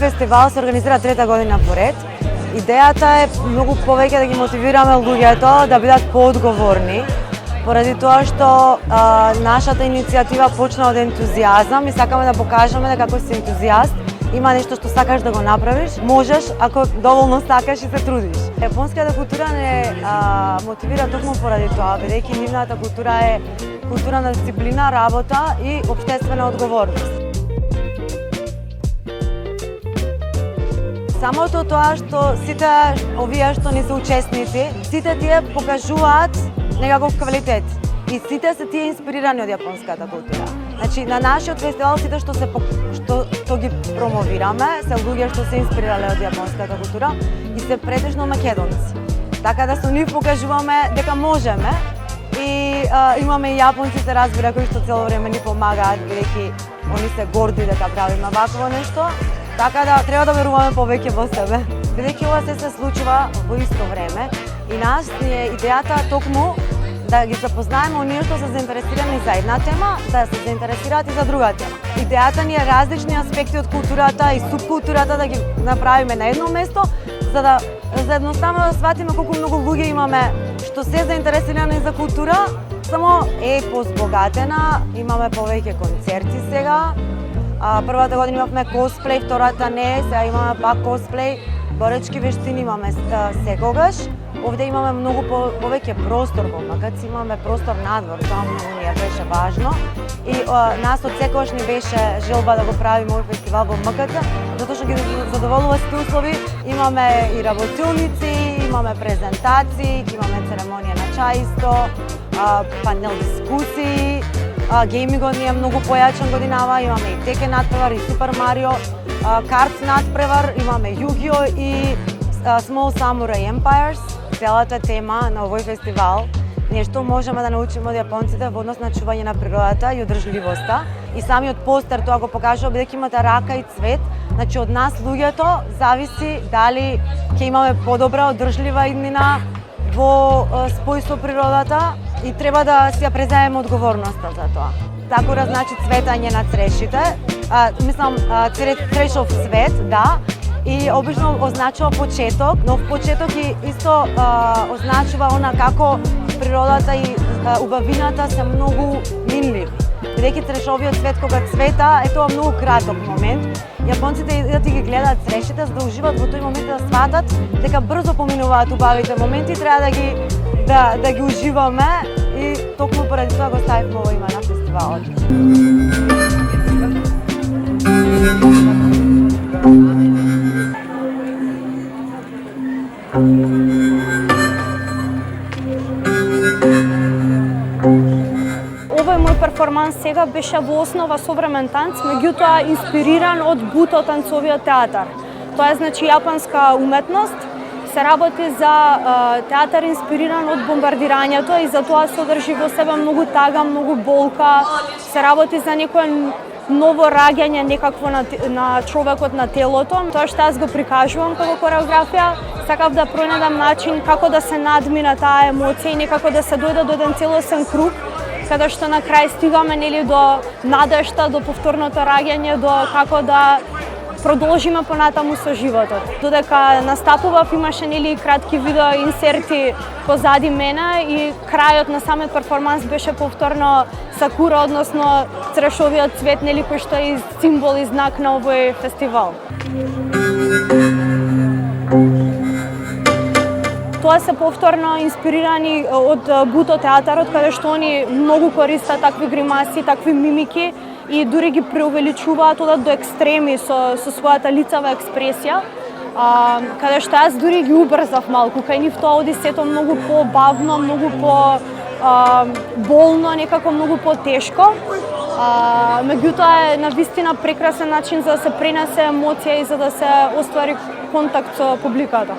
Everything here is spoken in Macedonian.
фестивал се организира трета година поред. Идејата е многу повеќе да ги мотивираме луѓето да бидат поодговорни, поради тоа што нашата иницијатива почна од ентузијазам и сакаме да покажеме дека ако си ентузијаст, има нешто што сакаш да го направиш, можеш ако доволно сакаш и се трудиш. Јапонската култура не мотивира токму поради тоа, бидејќи нивната култура е култура на дисциплина, работа и општествена одговорност. Самото тоа што сите овие што не се учесници, сите тие покажуваат некаков квалитет и сите се тие инспирирани од јапонската култура. Значи на нашиот фестивал сите што ги промовираме се луѓе што се инспирирале од јапонската култура и се претежно македонци. Така да со нив покажуваме дека можеме и имаме и јапонците, разбира, кои што цело време ни помагаат, бидејќи они се горди дека правиме вакво нешто. Така да треба да веруваме повеќе во себе. Бидејќи ова се случува во исто време и нас ни е идејата токму да ги запознаеме оние што се заинтересирани за една тема, да се заинтересираат и за друга тема. Идејата ни е различни аспекти од културата и субкултурата да ги направиме на едно место, за едноставно да сватиме колку многу луѓе имаме што се заинтересирани за култура, само е позбогатена, имаме повеќе концерти сега. Првата година имавме косплей, втората не, сега имаме пак косплей, боречки вештини имаме секогаш. Овде имаме многу повеќе простор во МКЦ, имаме простор надвор, тоа многу ни беше важно. И нас од секогаш ни беше желба да го правиме овој фестивал во МКЦ, затоа што ги задоволува сите услови. Имаме и работилници, имаме презентации, имаме церемонија на чај исто, панел дискусии. Геймингот ни е многу појачен годинава, имаме и Текен надпревар и Супер Марио, Карт надпревар, имаме Yu-Gi-Oh и Small Samurai Empires. Целата тема на овој фестивал нешто можеме да научиме од јапонците во однос на чување на природата и одржливоста. И самиот постер тоа го покажува, бидејќи имате рака и цвет, значи од нас луѓето зависи дали ќе имаме подобра одржлива иднина во спој со природата и треба да си ја преземеме одговорноста за тоа. Сакура значи цветање на црешите, црешов цвет, да, и обично означува почеток, но почеток и исто означува она како природата и убавината се многу минливи. Бидејќи црешовиот цвет кога цвета е тоа многу краток момент. Јапонците идат и ги гледаат црешите за да уживаат во тој момент, да сватат дека брзо поминуваат убавите моменти, треба да ги уживаме и токму поради тоа го ставивме во име на фестивалот. Овој мој перформанс сега беше во основа современ танц, меѓутоа инспириран од буто танцовиот театар. Тоа е значи јапонска уметност, се работи за театар инспириран од бомбардирањето и затоа содржи во себе многу тага, многу болка, се работи за некој ново раѓање некакво на човекот, на телото. Тоа што аз го прикажувам како кореографија, сакав да пронајдам начин како да се надмина таа емоција и некако да се дојде до еден целосен круг, каде што на крај стигаме нели до надежта, до повторното раѓање, до како да продолжиме понатаму со животот. Додека настапував имаше нели кратки видео инсерти позади мене и крајот на самиот перформанс беше повторно сакура, односно црешовиот цвет нели кој што е символ и знак на овој фестивал. Тоа се повторно инспирирани од буто театарот, каде што они многу користат такви гримаси, такви мимики и дури ги преувеличуваат, одат до екстреми со својата лицева експресија, каде што аз дури ги убрзав малку, кај нив тоа оди сето многу по-бавно, многу по-болно, некако многу по-тешко. Меѓутоа е навистина прекрасен начин за да се пренесе емоција и за да се оствари контакт со публиката.